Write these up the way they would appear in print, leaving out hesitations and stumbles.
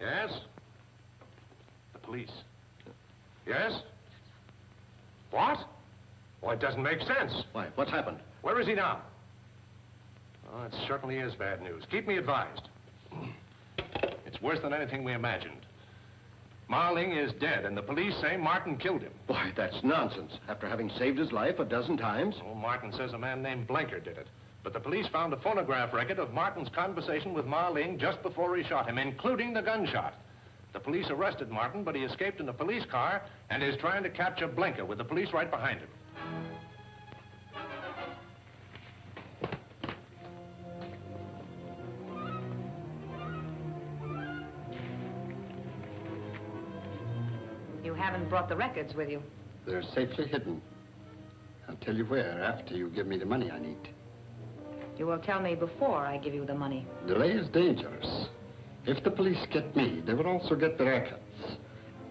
Yes? The police. Yes? What? Well, it doesn't make sense. Why, what's happened? Where is he now? Oh, it certainly is bad news. Keep me advised. It's worse than anything we imagined. Marling is dead, and the police say Martin killed him. Why, that's nonsense. After having saved his life a dozen times. Oh, Martin says a man named Blenker did it. But the police found a phonograph record of Martin's conversation with Marling just before he shot him, including the gunshot. The police arrested Martin, but he escaped in a police car and is trying to capture Blenker with the police right behind him. You haven't brought the records with you. They're safely hidden. I'll tell you where after you give me the money I need. You will tell me before I give you the money. Delay is dangerous. If the police get me, they will also get the records.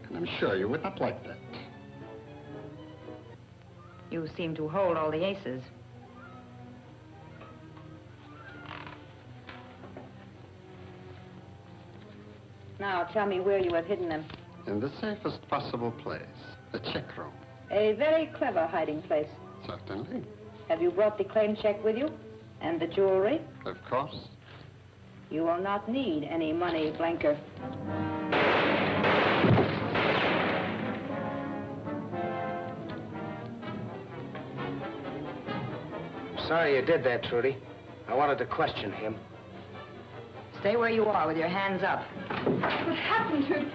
And I'm sure you would not like that. You seem to hold all the aces. Now, tell me where you have hidden them. In the safest possible place, the check room. A very clever hiding place. Certainly. Have you brought the claim check with you? And the jewelry? Of course. You will not need any money, Blenker. Sorry you did that, Trudy. I wanted to question him. Stay where you are with your hands up. What happened to...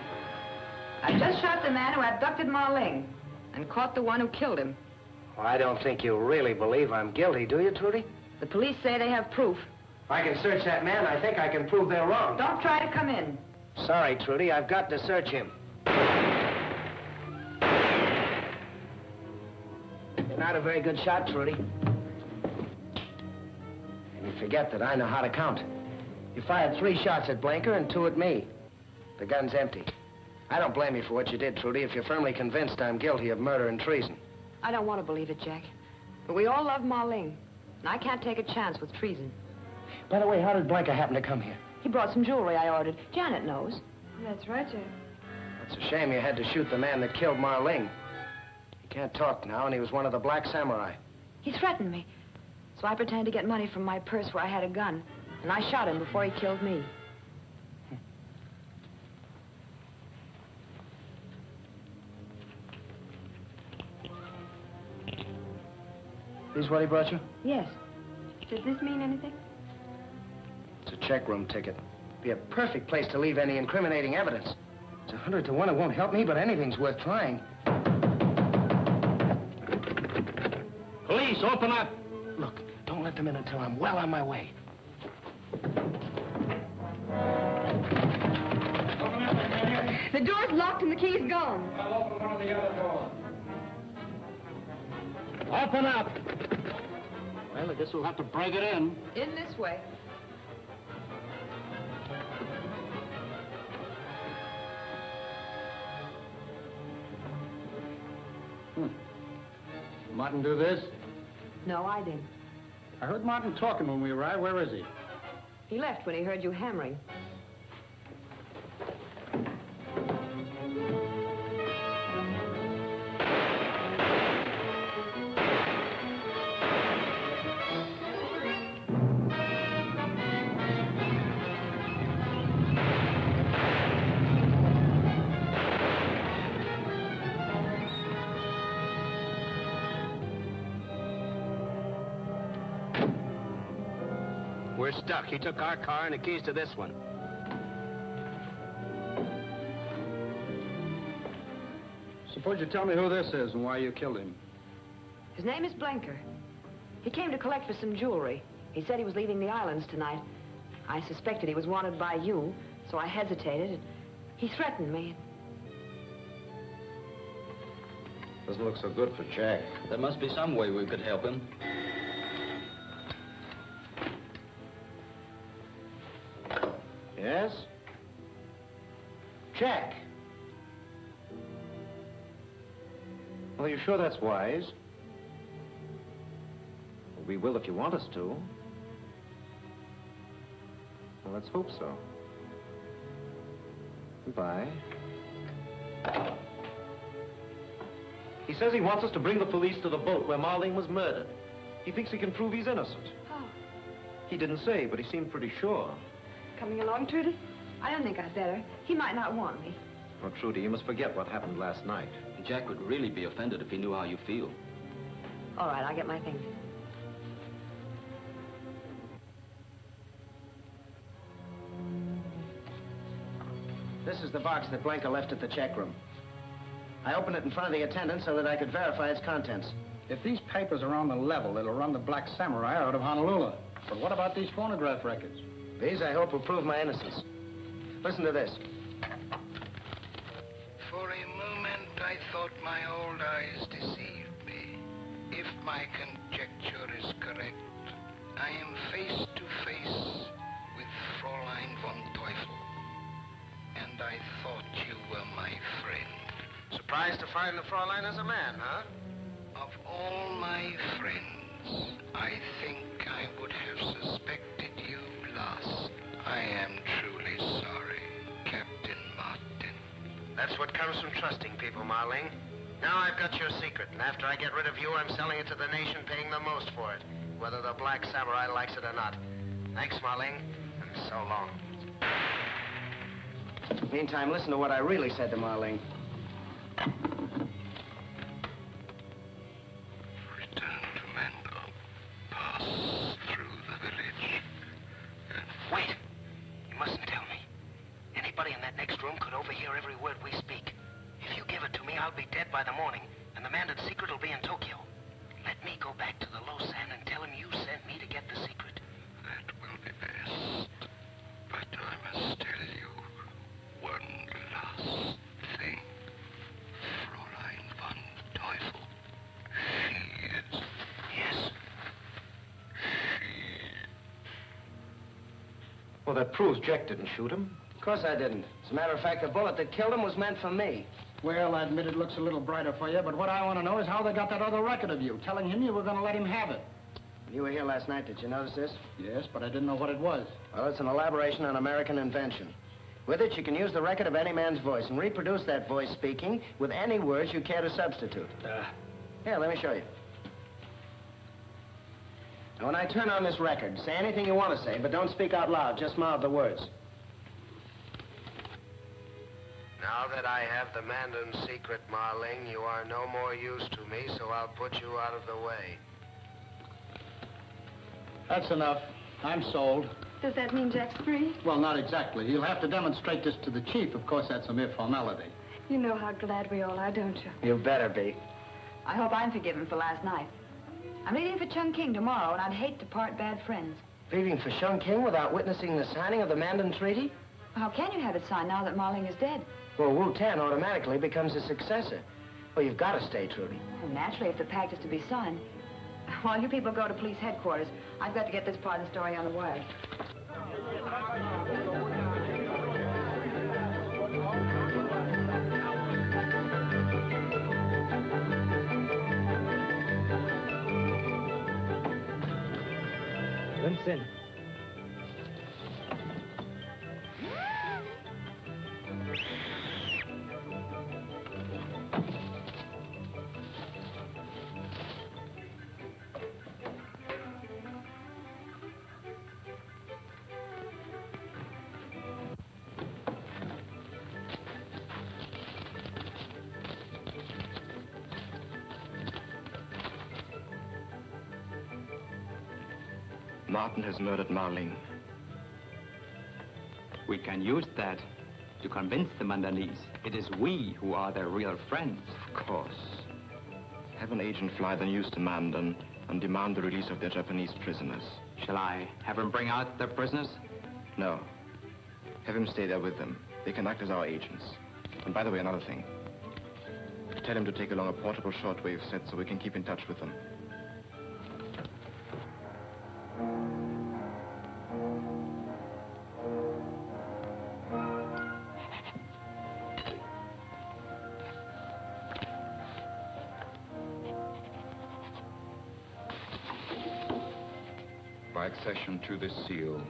I just shot the man who abducted Marling and caught the one who killed him. Well, I don't think you really believe I'm guilty, do you, Trudy? The police say they have proof. If I can search that man, I think I can prove they're wrong. Don't try to come in. Sorry, Trudy, I've got to search him. You're not a very good shot, Trudy. And you forget that I know how to count. You fired 3 shots at Blenker and 2 at me. The gun's empty. I don't blame you for what you did, Trudy, if you're firmly convinced I'm guilty of murder and treason. I don't want to believe it, Jack. But we all love Marling, and I can't take a chance with treason. By the way, how did Blenker happen to come here? He brought some jewelry I ordered. Janet knows. That's right, Jack. It's a shame you had to shoot the man that killed Marling. He can't talk now, and he was one of the Black Samurai. He threatened me. So I pretended to get money from my purse where I had a gun. And I shot him before he killed me. This what he brought you? Yes. Does this mean anything? It's a check room ticket. Be a perfect place to leave any incriminating evidence. It's 100 to 1. It won't help me, but anything's worth trying. Police, open up! Look, don't let them in until I'm well on my way. The door's locked and the key's gone. I'll open one of the other doors. Open up! Well, I guess we'll have to break it in. In this way. Martin do this? No, I didn't. I heard Martin talking when we arrived. Where is he? He left when he heard you hammering. We're stuck. He took our car and the keys to this one. Suppose you tell me who this is and why you killed him. His name is Blenker. He came to collect for some jewelry. He said he was leaving the islands tonight. I suspected he was wanted by you, so I hesitated. He threatened me. Doesn't look so good for Jack. There must be some way we could help him. Yes? Jack. Well, you sure that's wise? We will if you want us to. Well, let's hope so. Goodbye. He says he wants us to bring the police to the boat where Marlene was murdered. He thinks he can prove he's innocent. Oh, He didn't say, but he seemed pretty sure. coming along, Trudy? I don't think I'd better. He might not want me. Oh, Trudy, you must forget what happened last night. Jack would really be offended if he knew how you feel. All right, I'll get my things. This is the box that Blanca left at the check room. I opened it in front of the attendant so that I could verify its contents. If these papers are on the level, it'll run the Black Samurai out of Honolulu. But what about these phonograph records? These, I hope, will prove my innocence. Listen to this. For a moment, I thought my old eyes deceived me. If my conjecture is correct, I am face to face with Fräulein von Teufel. And I thought you were my friend. Surprised to find the Fräulein as a man, huh? Of all my friends, I think I would have suspected you last. I am truly sorry, Captain Martin. That's what comes from trusting people, Marlene. Now I've got your secret, and after I get rid of you, I'm selling it to the nation, paying the most for it, whether the Black Samurai likes it or not. Thanks, Marlene, and so long. Meantime, listen to what I really said to Marlene. Return to Mando. Pass through the village. Wait! You mustn't tell me. Anybody in that next room could overhear every word we speak. If you give it to me, I'll be dead by the morning, and the Mandan secret will be in Tokyo. Let me go back to the Losan and tell him you sent me to get the secret. That will be best. But I must tell you one last thing. Fräulein von Teufel. She is... Yes? Well, that proves Jack didn't shoot him. Of course I didn't. As a matter of fact, the bullet that killed him was meant for me. Well, I admit it looks a little brighter for you, but what I want to know is how they got that other record of you, telling him you were going to let him have it. You were here last night. Did you notice this? Yes, but I didn't know what it was. Well, it's an elaboration on American invention. With it, you can use the record of any man's voice and reproduce that voice speaking with any words you care to substitute. Here, let me show you. Now, when I turn on this record, say anything you want to say, but don't speak out loud. Just mouth the words. Now that I have the Mandan secret, Marling, you are no more use to me, so I'll put you out of the way. That's enough. I'm sold. Does that mean Jack's free? Well, not exactly. He'll have to demonstrate this to the chief. Of course, that's a mere formality. You know how glad we all are, don't you? You better be. I hope I'm forgiven for last night. I'm leaving for Chungking tomorrow, and I'd hate to part bad friends. Leaving for Chungking without witnessing the signing of the Mandan Treaty? How can you have it signed now that Marling is dead? Well, Wu Tan automatically becomes his successor. Well, you've got to stay, Trudy. Well, naturally, if the pact is to be signed. While you people go to police headquarters, I've got to get this part of the story on the wire. Vincent. Martin has murdered Marling. We can use that to convince the Mandanese it is we who are their real friends. Of course. Have an agent fly the news to Mandan and demand the release of their Japanese prisoners. Shall I have him bring out their prisoners? No. Have him stay there with them. They can act as our agents. And by the way, another thing. Tell him to take along a portable shortwave set so we can keep in touch with them. By accession to this seal,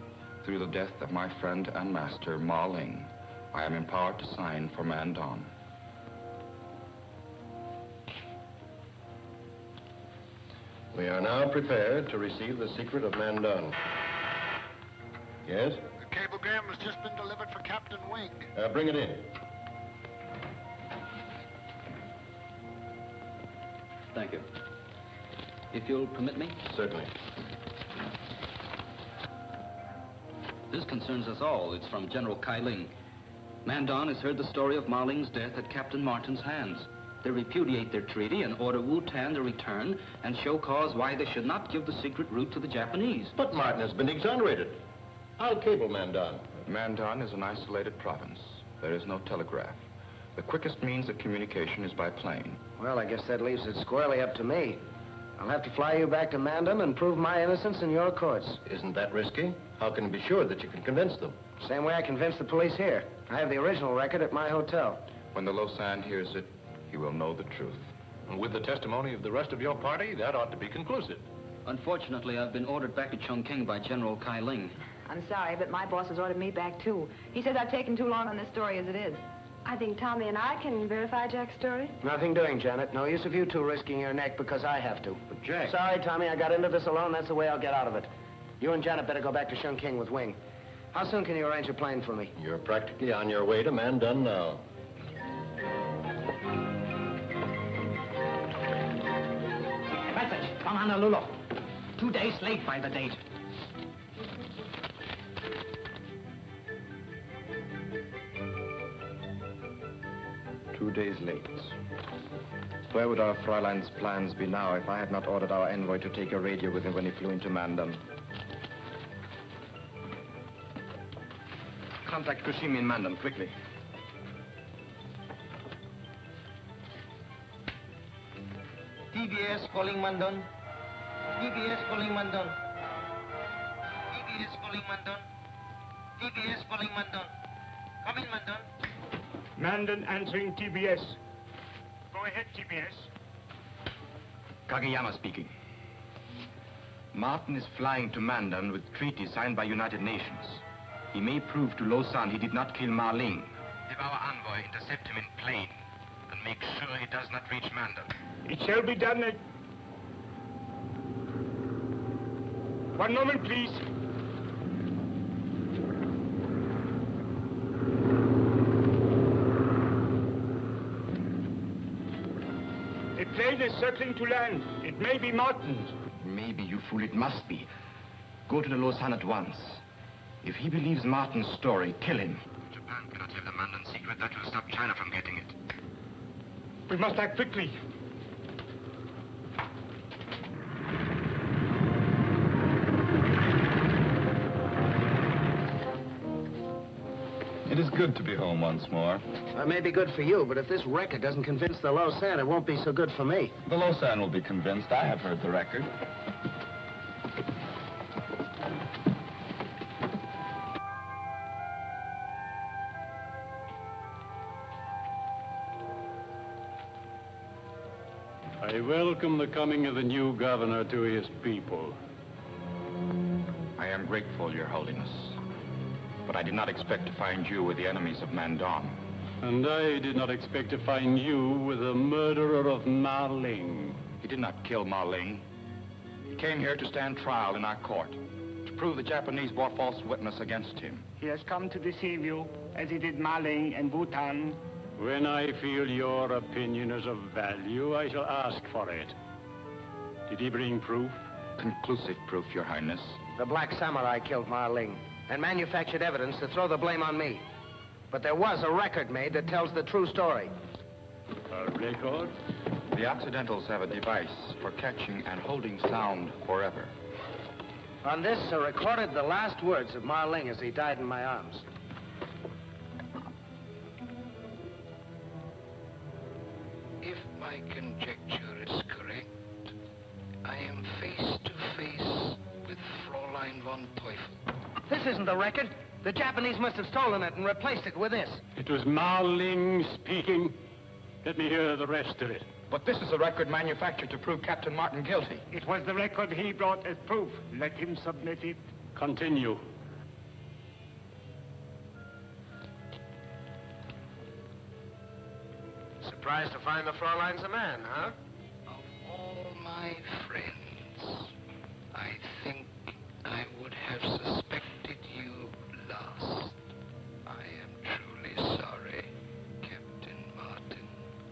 through the death of my friend and master, Marling, I am empowered to sign for Mandon. We are now prepared to receive the secret of Mandon. Yes? The cablegram has just been delivered for Captain Wing. Bring it in. Thank you. If you'll permit me. Certainly. This concerns us all. It's from General Kai Ling. Mandon has heard the story of Ma Ling's death at Captain Martin's hands. They repudiate their treaty and order Wu Tan to return and show cause why they should not give the secret route to the Japanese. But Martin has been exonerated. I'll cable Mandon. Mandon is an isolated province. There is no telegraph. The quickest means of communication is by plane. Well, I guess that leaves it squarely up to me. I'll have to fly you back to Mandon and prove my innocence in your courts. Isn't that risky? How can you be sure that you can convince them? Same way I convinced the police here. I have the original record at my hotel. When the Lausanne hears it, he will know the truth. And with the testimony of the rest of your party, that ought to be conclusive. Unfortunately, I've been ordered back to Chongqing by General Kai Ling. I'm sorry, but my boss has ordered me back, too. He says I've taken too long on this story as it is. I think Tommy and I can verify Jack's story. Nothing doing, Janet. No use of you two risking your neck because I have to. But Jack... Sorry, Tommy, I got into this alone. That's the way I'll get out of it. You and Janet better go back to Chongqing with Wing. How soon can you arrange a plane for me? You're practically on your way to Mandon now. Message from Honolulu. 2 days late by the date. "2 days late. Where would our Fräulein's plans be now if I had not ordered our envoy to take a radio with him when he flew into Mandon? Contact Kushimi in Mandon, quickly. TBS calling Mandon. TBS calling Mandon. TBS calling Mandon. TBS calling Mandon. Come in, Mandon. Mandon answering TBS. Go ahead, TBS. Kageyama speaking. Martin is flying to Mandon with treaty signed by United Nations. He may prove to Lausanne he did not kill Ma Ling. Have our envoy intercept him in plane and make sure he does not reach Mandon. It shall be done at... 1 moment, please. A plane is circling to land. It may be Martin's. Maybe, you fool, it must be. Go to the Lausanne at once. If he believes Martin's story, kill him. Japan cannot have the Mandon secret. That will stop China from getting it. We must act quickly. It is good to be home once more. It may be good for you, but if this record doesn't convince the Lausanne, it won't be so good for me. The Lausanne will be convinced. I have heard the record. I welcome the coming of the new governor to his people. I am grateful, Your Holiness. But I did not expect to find you with the enemies of Mandon. And I did not expect to find you with the murderer of Ma Ling. He did not kill Ma Ling. He came here to stand trial in our court, to prove the Japanese bore false witness against him. He has come to deceive you, as he did Ma Ling and Wu Tan. When I feel your opinion is of value, I shall ask for it. Did he bring proof? Conclusive proof, Your Highness. The Black Samurai killed Ma Ling and manufactured evidence to throw the blame on me. But there was a record made that tells the true story. A record? The Occidentals have a device for catching and holding sound forever. On this are recorded the last words of Ma Ling as he died in my arms. If my conjecture is correct, I am face to face with Fräulein von Teufel. This isn't the record. The Japanese must have stolen it and replaced it with this. It was Ma Ling speaking. Let me hear the rest of it. But this is a record manufactured to prove Captain Martin guilty. It was the record he brought as proof. Let him submit it. Continue. Surprised to find the Fräulein's a man, huh? Of all my friends, I think I would have suspected you last. I am truly sorry, Captain Martin.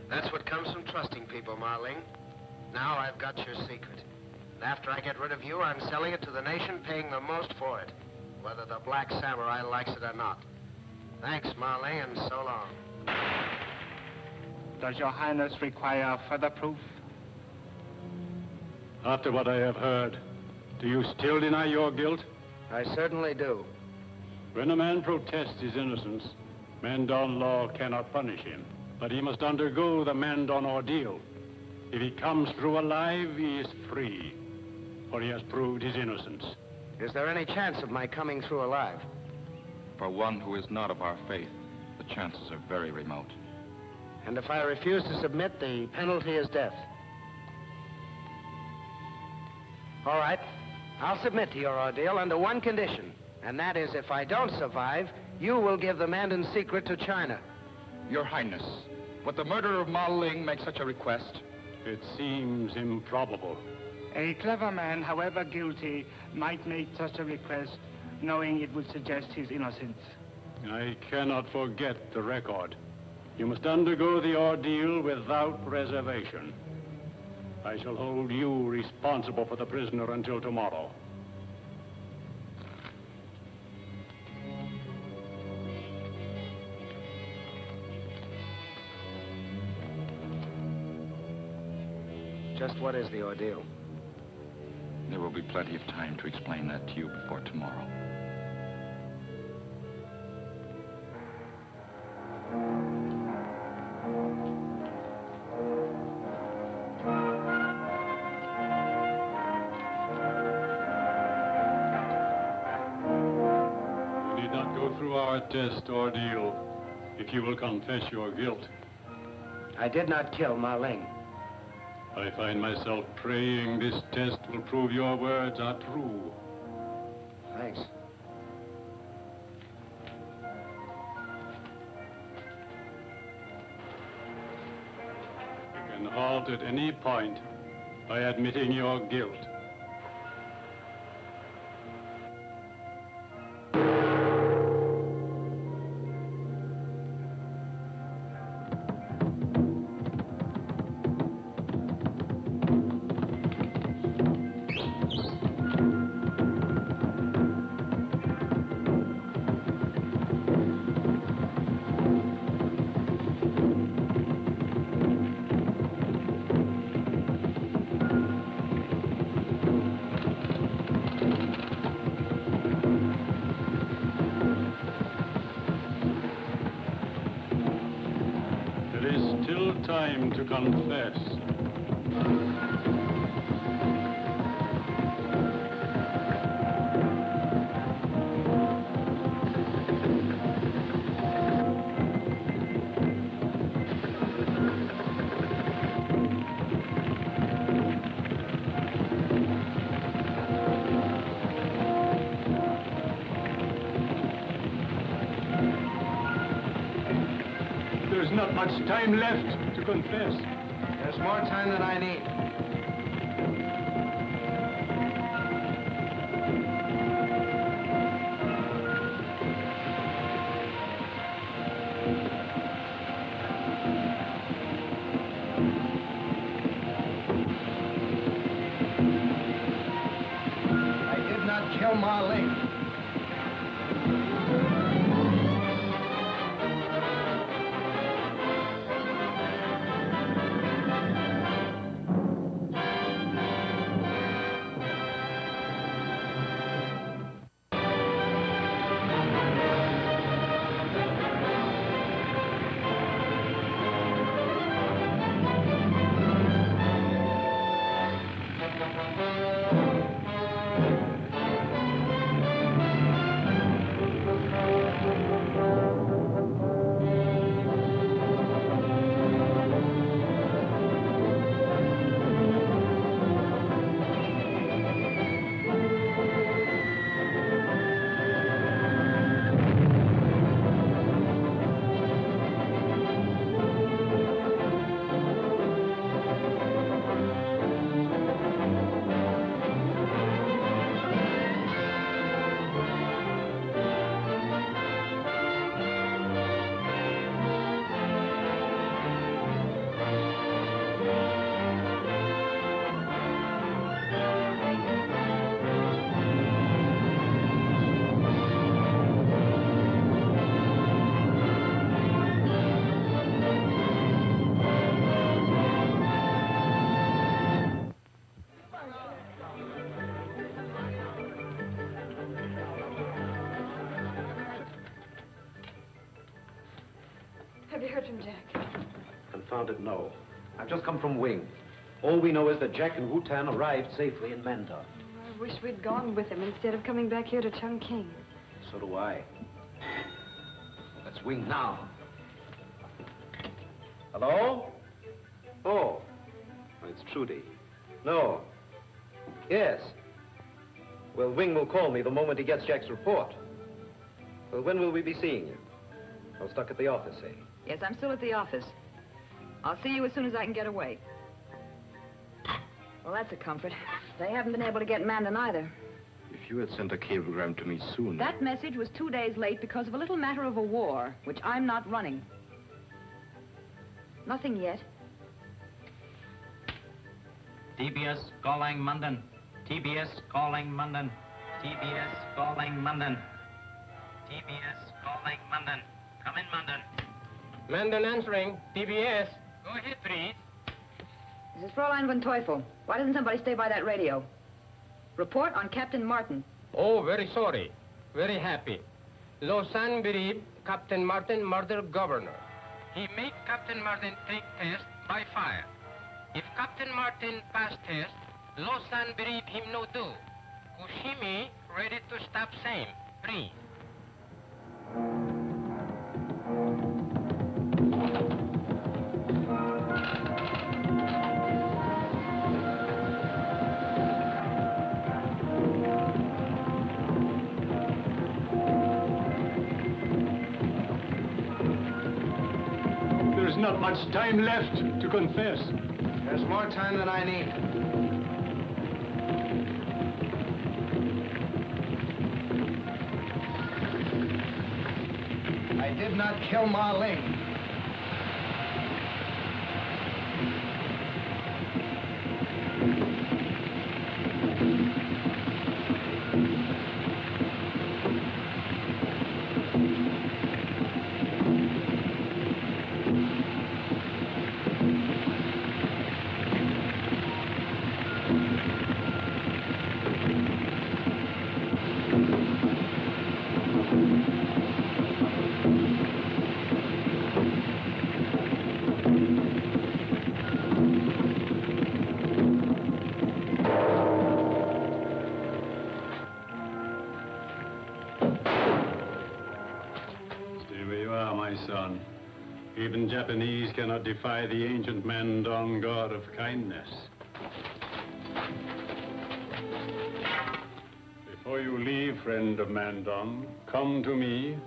That's what comes from trusting people, Marling. Now I've got your secret. And after I get rid of you, I'm selling it to the nation, paying the most for it. Whether the Black Samurai likes it or not. Thanks, Marling, and so long. Does your Highness require further proof? After what I have heard, do you still deny your guilt? I certainly do. When a man protests his innocence, Mandan law cannot punish him. But he must undergo the Mandan ordeal. If he comes through alive, he is free. For he has proved his innocence. Is there any chance of my coming through alive? For one who is not of our faith, the chances are very remote. And if I refuse to submit, the penalty is death. All right. I'll submit to your ordeal under one condition. And that is, if I don't survive, you will give the Mandan secret to China. Your Highness, would the murderer of Ma Ling make such a request? It seems improbable. A clever man, however guilty, might make such a request, knowing it would suggest his innocence. I cannot forget the record. You must undergo the ordeal without reservation. I shall hold you responsible for the prisoner until tomorrow. Just what is the ordeal? There will be plenty of time to explain that to you before tomorrow. You need not go through our test ordeal if you will confess your guilt. I did not kill Ma Ling. I find myself praying this test will prove your words are true. Thanks. You can halt at any point by admitting your guilt. Time to confess. There's not much time left to confess. There's more time than I need. I did not kill Ma Ling. him, Jack? Confound it, no. I've just come from Wing. All we know is that Jack and Wu-Tan arrived safely in Mandon. I wish we'd gone with him instead of coming back here to Chungking. So do I. Let's Wing now. Hello? Oh. It's Trudy. No. Yes. Well, Wing will call me the moment he gets Jack's report. Well, when will we be seeing you? I'm stuck at the office, eh? Yes, I'm still at the office. I'll see you as soon as I can get away. Well, that's a comfort. They haven't been able to get Mandan either. If you had sent a cablegram to me soon... That message was 2 days late because of a little matter of a war, which I'm not running. Nothing yet. TBS calling Mandan. TBS calling Mandan. TBS calling Mandan. TBS calling Mandan. Come in, Mandan. Mandan answering. TBS. Go ahead, please. This is Fräulein von Teufel. Why doesn't somebody stay by that radio? Report on Captain Martin. Oh, very sorry. Very happy. Lausanne believe Captain Martin murdered governor. He made Captain Martin take test by fire. If Captain Martin pass test, Lausanne believe him no do. Kushimi ready to stop same. Please. There's not much time left to confess. There's more time than I need. I did not kill Ma Ling. Son. Even Japanese cannot defy the ancient Mandan god of kindness. Before you leave, friend of Mandan, come to me,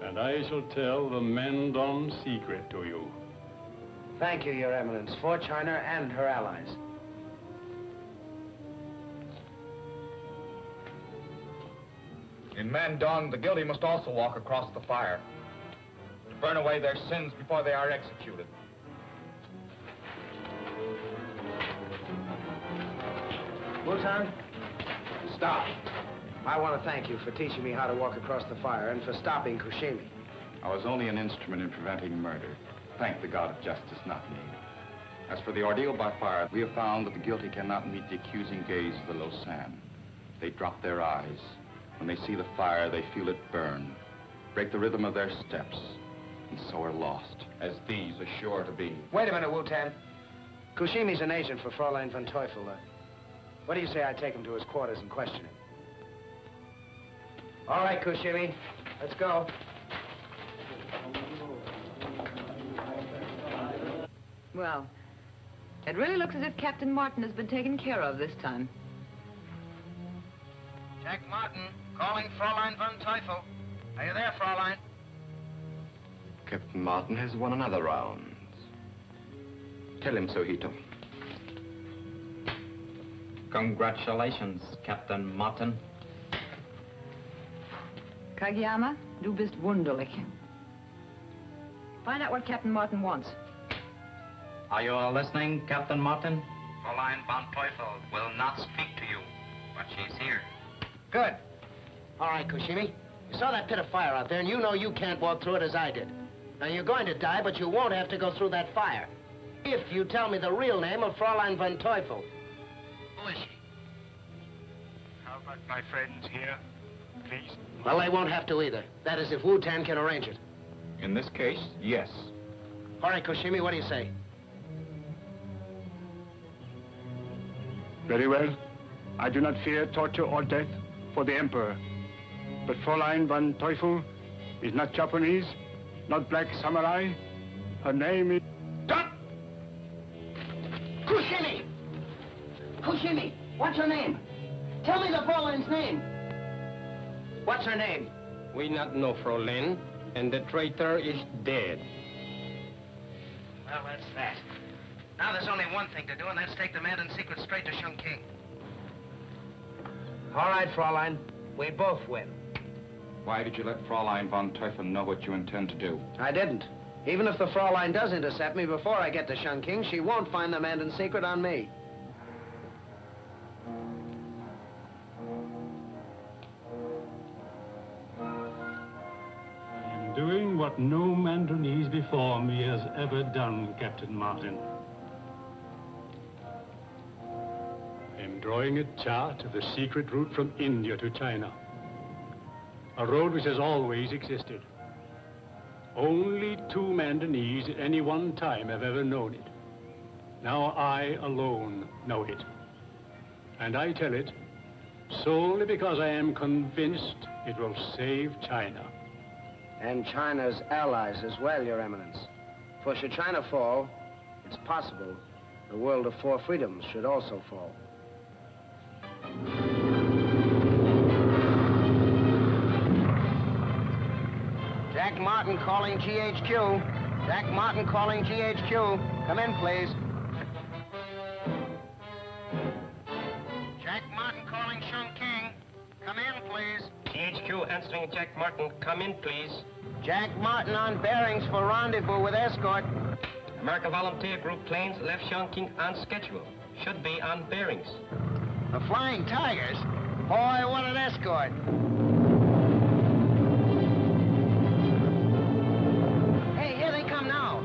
and I shall tell the Mandan secret to you. Thank you, Your Eminence, for China and her allies. In Mandan, the guilty must also walk across the fire. Burn away their sins before they are executed. Wu-Tan, stop. I want to thank you for teaching me how to walk across the fire and for stopping Kushimi. I was only an instrument in preventing murder. Thank the God of justice, not me. As for the ordeal by fire, we have found that the guilty cannot meet the accusing gaze of the Lausanne. They drop their eyes. When they see the fire, they feel it burn, break the rhythm of their steps, and so are lost, as these are sure to be. Wait a minute, Wu-Tan. Kushimi's an agent for Fräulein von Teufel. What do you say I take him to his quarters and question him? All right, Kushimi. Let's go. Well, it really looks as if Captain Martin has been taken care of this time. Jack Martin, calling Fräulein von Teufel. Are you there, Fräulein? Captain Martin has won another round. Tell him so, Hito. Congratulations, Captain Martin. Kageyama, du bist wunderlich. Find out what Captain Martin wants. Are you all listening, Captain Martin? Fräulein von Teufel will not speak to you, but she's here. Good. All right, Kushimi. You saw that pit of fire out there, and you know you can't walk through it as I did. Now, you're going to die, but you won't have to go through that fire. If you tell me the real name of Fräulein von Teufel. Who is she? How about my friends here, please? Well, they won't have to either. That is, if Wu-Tan can arrange it. In this case, yes. All right, Koshimi, what do you say? Very well. I do not fear torture or death for the Emperor. But Fräulein von Teufel is not Japanese, not black samurai. Her name is... Stop! Kushimi! Kushimi, what's her name? Tell me the Fräulein's name. What's her name? We not know Fräulein, and the traitor is dead. Well, that's that. Now there's only one thing to do, and that's take the man in secret straight to Chongqing. All right, Fräulein. We both win. Why did you let Fräulein von Teufel know what you intend to do? I didn't. Even if the Fräulein does intercept me before I get to Chongqing, she won't find the man in secret on me. I'm doing what no Mandarinese before me has ever done, Captain Martin. I'm drawing a chart of the secret route from India to China. A road which has always existed. Only 2 Mandarinese at any one time have ever known it. Now I alone know it. And I tell it solely because I am convinced it will save China. And China's allies as well, Your Eminence. For should China fall, it's possible the world of 4 freedoms should also fall. Jack Martin calling GHQ. Jack Martin calling GHQ. Come in, please. Jack Martin calling Chongqing. Come in, please. GHQ answering Jack Martin. Come in, please. Jack Martin on bearings for rendezvous with escort. American Volunteer Group planes left Chongqing on schedule. Should be on bearings. The Flying Tigers? Boy, what an escort. Hey, here they come now.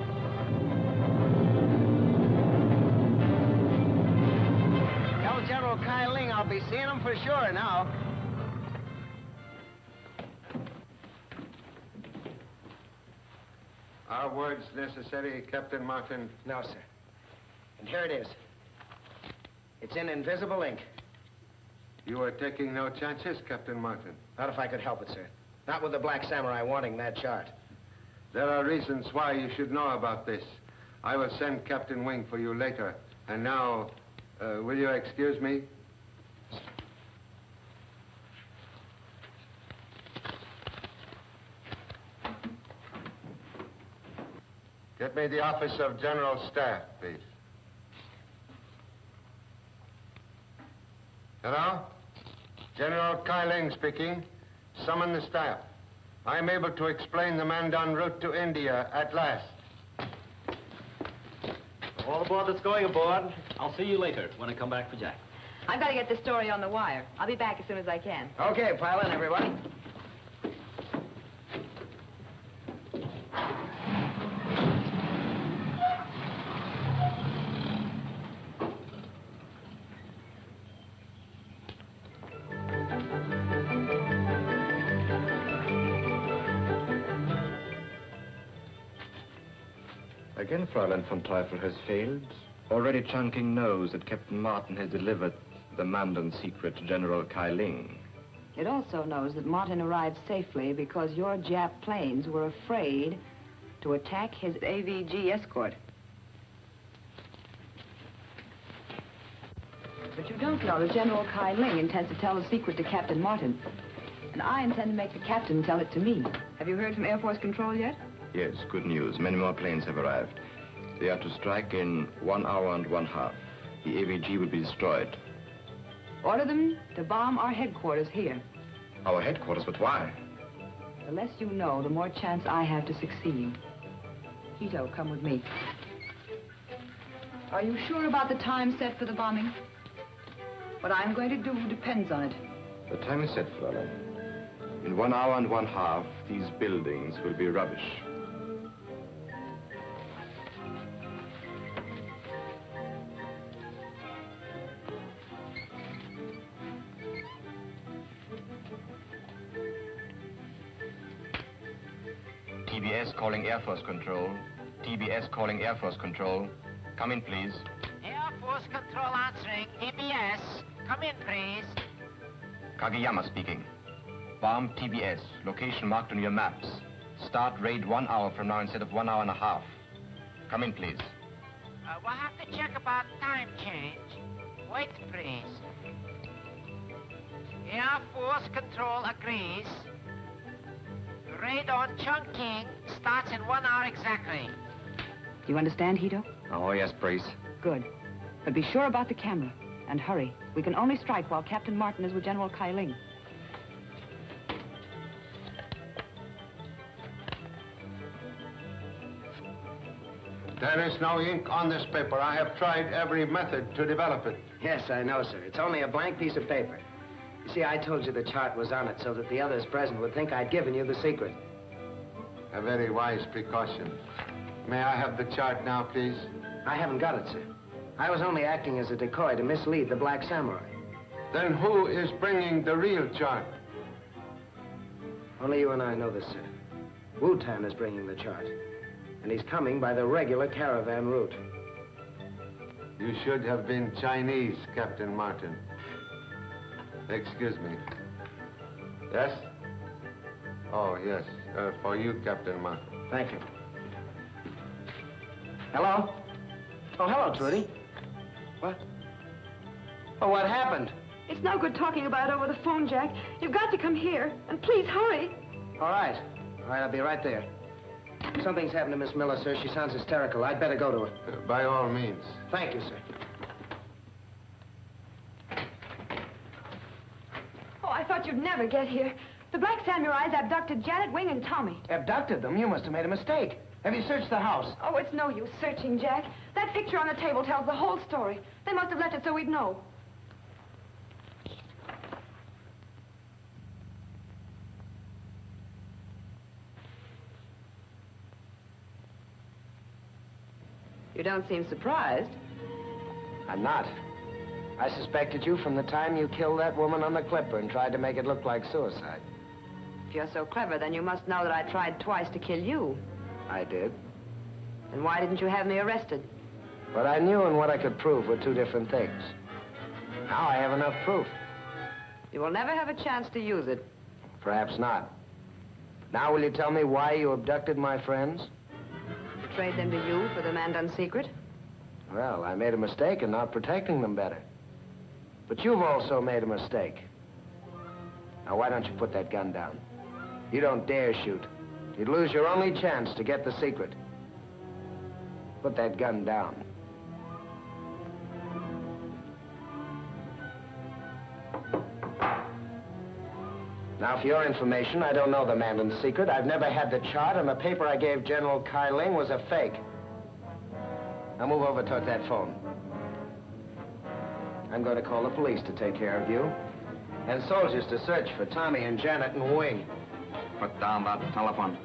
Tell General Kai Ling I'll be seeing him for sure now. Are words necessary, Captain Martin? No, sir. And here it is. It's in invisible ink. You are taking no chances, Captain Martin. Not if I could help it, sir. Not with the Black Samurai wanting that chart. There are reasons why you should know about this. I will send Captain Wing for you later. And now, will you excuse me? Get me the office of General Staff, please. Hello? General Kai Ling speaking. Summon the staff. I'm able to explain the Mandan route to India at last. All aboard that's going aboard. I'll see you later when I come back for Jack. I've got to get this story on the wire. I'll be back as soon as I can. Okay, pile in, everybody. Again, Fräulein von Teufel has failed. Already Chongqing knows that Captain Martin has delivered the Mandan secret to General Kai Ling. It also knows that Martin arrived safely because your Jap planes were afraid to attack his AVG escort. But you don't know that General Kai Ling intends to tell the secret to Captain Martin. And I intend to make the captain tell it to me. Have you heard from Air Force Control yet? Yes, good news. Many more planes have arrived. They are to strike in 1 hour and 1/2. The AVG will be destroyed. Order them to bomb our headquarters here. Our headquarters, but why? The less you know, the more chance I have to succeed. Hito, come with me. Are you sure about the time set for the bombing? What I'm going to do depends on it. The time is set, Fräulein. In 1 hour and 1/2, these buildings will be rubbish. TBS calling Air Force Control. TBS calling Air Force Control. Come in, please. Air Force Control answering. TBS. Come in, please. Kageyama speaking. Bomb TBS. Location marked on your maps. Start raid 1 hour from now instead of 1 hour and a half. Come in, please. We'll have to check about time change. Wait, please. Air Force Control agrees. Raid on Chungking starts in 1 hour exactly. Do you understand, Hito? Oh, yes, Priest. Good. But be sure about the camera. And hurry. We can only strike while Captain Martin is with General Kai Ling. There is no ink on this paper. I have tried every method to develop it. Yes, I know, sir. It's only a blank piece of paper. You see, I told you the chart was on it so that the others present would think I'd given you the secret. A very wise precaution. May I have the chart now, please? I haven't got it, sir. I was only acting as a decoy to mislead the Black Samurai. Then who is bringing the real chart? Only you and I know this, sir. Wu-Tan is bringing the chart. And he's coming by the regular caravan route. You should have been Chinese, Captain Martin. Excuse me. Yes? Oh, yes. For you, Captain Martin. Thank you. Hello? Oh, hello, Trudy. What? Oh, what happened? It's no good talking about it over the phone, Jack. You've got to come here. And please, hurry. All right. All right, I'll be right there. Something's happened to Miss Miller, sir. She sounds hysterical. I'd better go to her. By all means. Thank you, sir. Oh, I thought you'd never get here. The Black Samurais abducted Janet, Wing, and Tommy. Abducted them? You must have made a mistake. Have you searched the house? Oh, it's no use searching, Jack. That picture on the table tells the whole story. They must have left it so we'd know. You don't seem surprised. I'm not. I suspected you from the time you killed that woman on the Clipper and tried to make it look like suicide. If you're so clever, then you must know that I tried twice to kill you. I did. Then why didn't you have me arrested? What I knew and what I could prove were two different things. Now I have enough proof. You will never have a chance to use it. Perhaps not. Now will you tell me why you abducted my friends? To trade them to you for the Mandan secret? Well, I made a mistake in not protecting them better. But you've also made a mistake. Now, why don't you put that gun down? You don't dare shoot. You'd lose your only chance to get the secret. Put that gun down. Now, for your information, I don't know the Mandan secret. I've never had the chart, and the paper I gave General Kai Ling was a fake. Now, move over toward that phone. I'm going to call the police to take care of you, and soldiers to search for Tommy and Janet and Wing. Put down that telephone.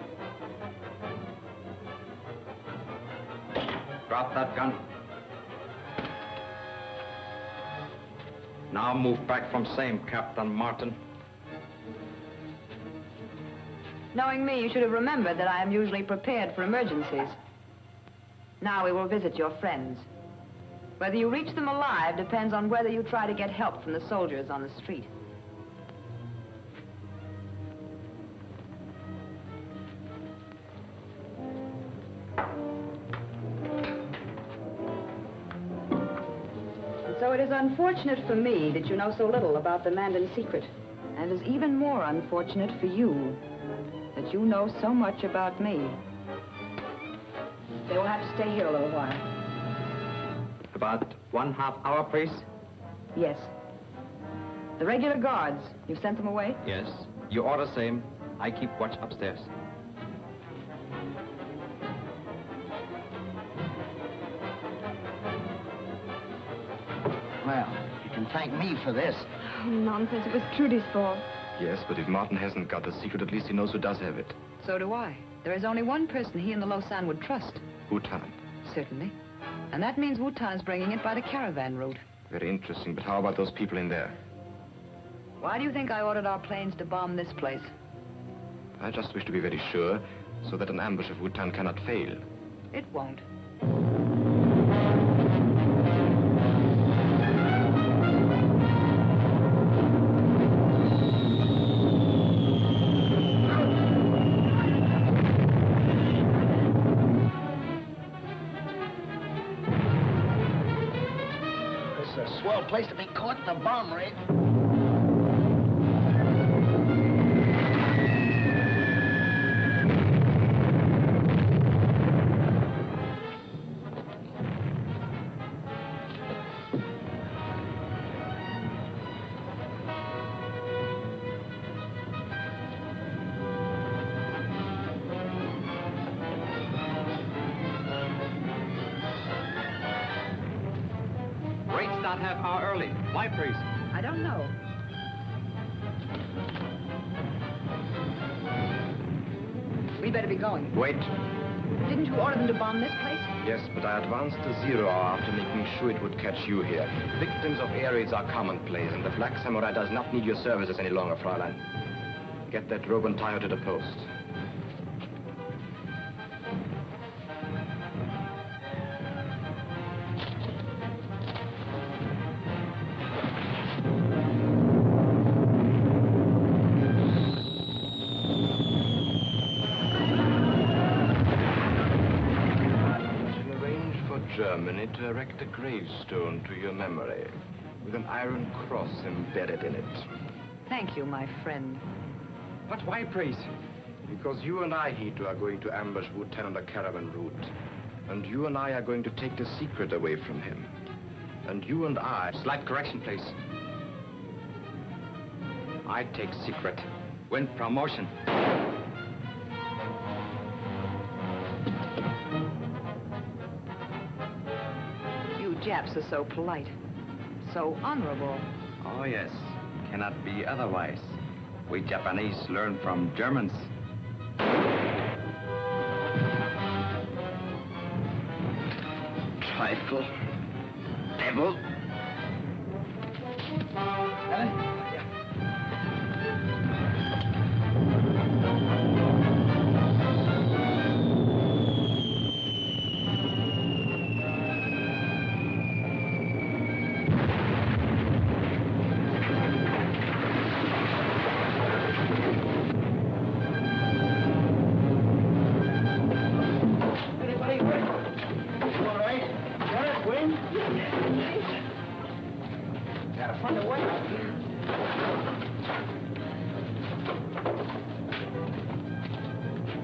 Drop that gun. Now move back from same, Captain Martin. Knowing me, you should have remembered that I am usually prepared for emergencies. Now we will visit your friends. Whether you reach them alive depends on whether you try to get help from the soldiers on the street. And so it is unfortunate for me that you know so little about the Mandan secret. And it is even more unfortunate for you that you know so much about me. They will have to stay here a little while. About 1/2 hour, please? Yes. The regular guards, you've sent them away? Yes. You order same. I keep watch upstairs. Well, you can thank me for this. Oh, nonsense. It was Trudy's fault. Yes, but if Martin hasn't got the secret, at least he knows who does have it. So do I. There is only one person he and the Lausanne would trust. Wu-Tan. Certainly. And that means Wu-Tan is bringing it by the caravan route. Very interesting, but how about those people in there? Why do you think I ordered our planes to bomb this place? I just wish to be very sure, so that an ambush of Wu-Tan cannot fail. It won't. This is a swell place to be caught in a bomb raid. Raid start half hour early. Why, priest? I don't know. We better be going. Wait. Didn't you order them to bomb this place? Yes, but I advanced to 0 hour after making sure it would catch you here. Victims of air raids are commonplace, and the Black Samurai does not need your services any longer, Fräulein. Get that rope and tie her to the post. Germany to erect a gravestone to your memory with an iron cross embedded in it. Thank you, my friend. But why, priest? Because you and I, Hito, are going to ambush Wu Ten on the caravan route. And you and I are going to take the secret away from him. And you and I... Slight correction, please. I take secret. Win promotion. Japs are so polite, so honorable. Oh, yes. Cannot be otherwise. We Japanese learn from Germans. Trifle. Devil.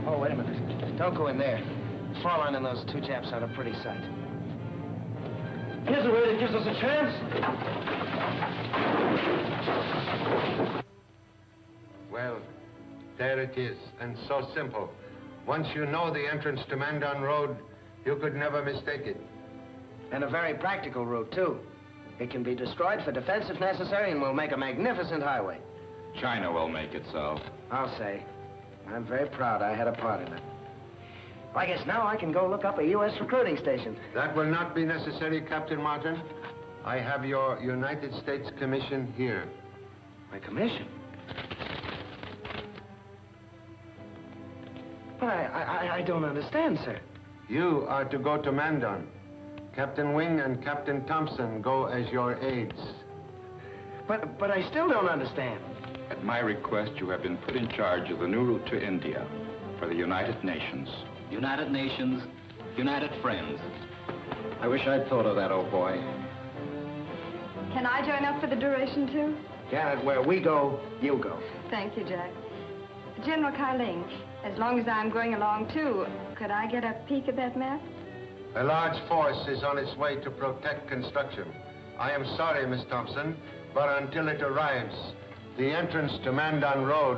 Oh, wait a minute. Don't go in there. Fräulein and those two Japs are a pretty sight. Here's a way that gives us a chance. Well, there it is, and so simple. Once you know the entrance to Mandan Road, you could never mistake it. And a very practical route, too. It can be destroyed for defense if necessary, and will make a magnificent highway. China will make it so. I'll say. I'm very proud I had a part in it. I guess now I can go look up a U.S. recruiting station. That will not be necessary, Captain Martin. I have your United States commission here. My commission? But I don't understand, sir. You are to go to Mandan. Captain Wing and Captain Thompson go as your aides. But I still don't understand. At my request, you have been put in charge of the new route to India for the United Nations. United Nations, United Friends. I wish I'd thought of that, old boy. Can I join up for the duration, too? Janet, where we go, you go. Thank you, Jack. General Kailing, as long as I'm going along, too, could I get a peek at that map? A large force is on its way to protect construction. I am sorry, Miss Thompson, but until it arrives, the entrance to Mandan Road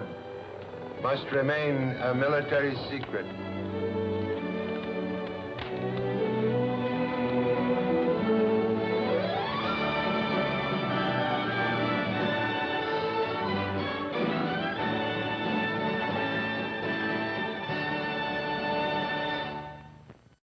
must remain a military secret.